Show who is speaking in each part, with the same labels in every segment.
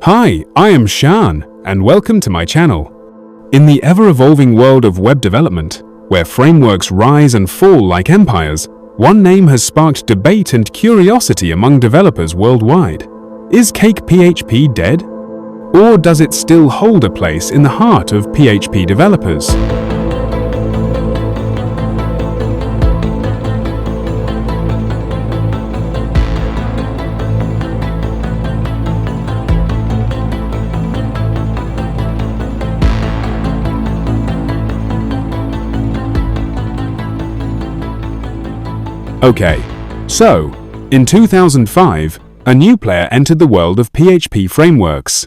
Speaker 1: Hi, I am Shan, and welcome to my channel. In the ever-evolving world of web development, where frameworks rise and fall like empires, one name has sparked debate and curiosity among developers worldwide. Is CakePHP dead? Or does it still hold a place in the heart of PHP developers? Okay, so, in 2005, a new player entered the world of PHP frameworks.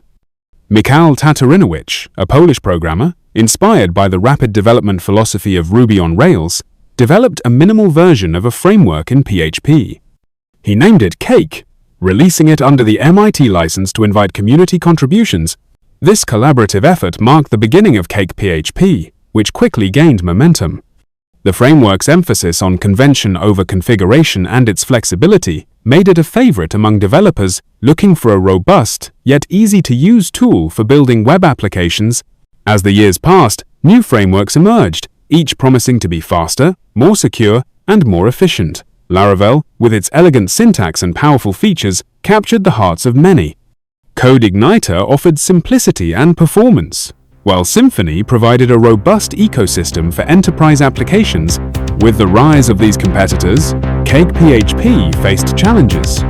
Speaker 1: Michał Tatarinowicz, a Polish programmer, inspired by the rapid development philosophy of Ruby on Rails, developed a minimal version of a framework in PHP. He named it Cake, releasing it under the MIT license to invite community contributions. This collaborative effort marked the beginning of CakePHP, which quickly gained momentum. The framework's emphasis on convention over configuration and its flexibility made it a favorite among developers looking for a robust, yet easy-to-use tool for building web applications. As the years passed, new frameworks emerged, each promising to be faster, more secure, and more efficient. Laravel, with its elegant syntax and powerful features, captured the hearts of many. CodeIgniter offered simplicity and performance, while Symfony provided a robust ecosystem for enterprise applications. With the rise of these competitors, CakePHP faced challenges.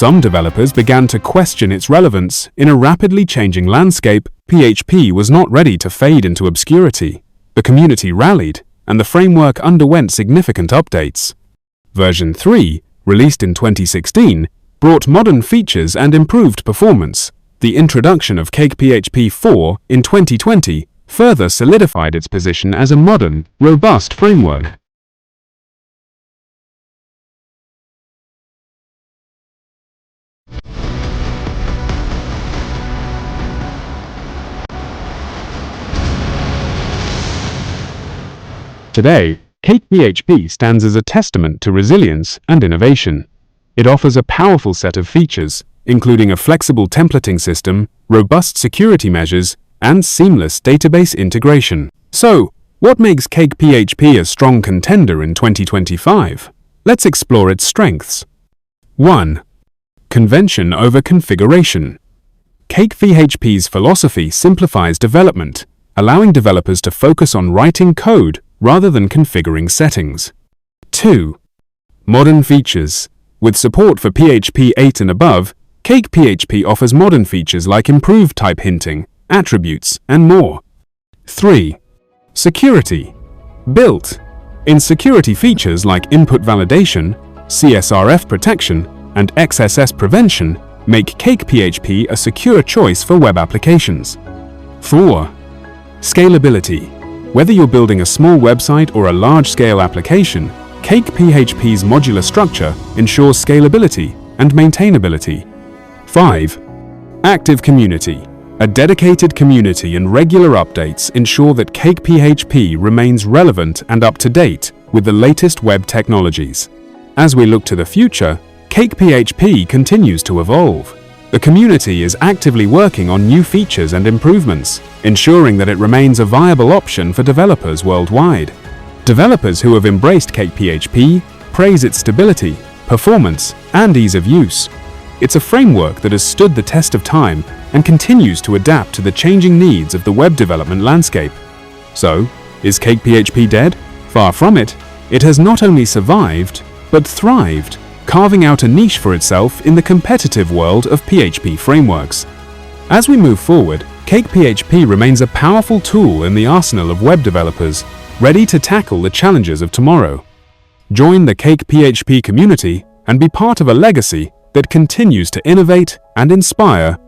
Speaker 1: Some developers began to question its relevance. In a rapidly changing landscape, PHP was not ready to fade into obscurity. The community rallied, and the framework underwent significant updates. Version 3, released in 2016, brought modern features and improved performance. The introduction of CakePHP 4 in 2020 further solidified its position as a modern, robust framework. Today, CakePHP stands as a testament to resilience and innovation. It offers a powerful set of features, including a flexible templating system, robust security measures, and seamless database integration. So, what makes CakePHP a strong contender in 2025? Let's explore its strengths. 1. Convention over configuration. CakePHP's philosophy simplifies development, allowing developers to focus on writing code rather than configuring settings. 2. Modern features. With support for PHP 8 and above, CakePHP offers modern features like improved type hinting, attributes, and more. 3. Security. Built-in security features like input validation, CSRF protection, and XSS prevention make CakePHP a secure choice for web applications. 4. Scalability. Whether you're building a small website or a large-scale application, CakePHP's modular structure ensures scalability and maintainability. 5. Active community. A dedicated community and regular updates ensure that CakePHP remains relevant and up-to-date with the latest web technologies. As we look to the future, CakePHP continues to evolve. The community is actively working on new features and improvements, ensuring that it remains a viable option for developers worldwide. Developers who have embraced CakePHP praise its stability, performance, and ease of use. It's a framework that has stood the test of time and continues to adapt to the changing needs of the web development landscape. So, is CakePHP dead? Far from it. It has not only survived, but thrived, carving out a niche for itself in the competitive world of PHP frameworks. As we move forward, CakePHP remains a powerful tool in the arsenal of web developers, ready to tackle the challenges of tomorrow. Join the CakePHP community and be part of a legacy that continues to innovate and inspire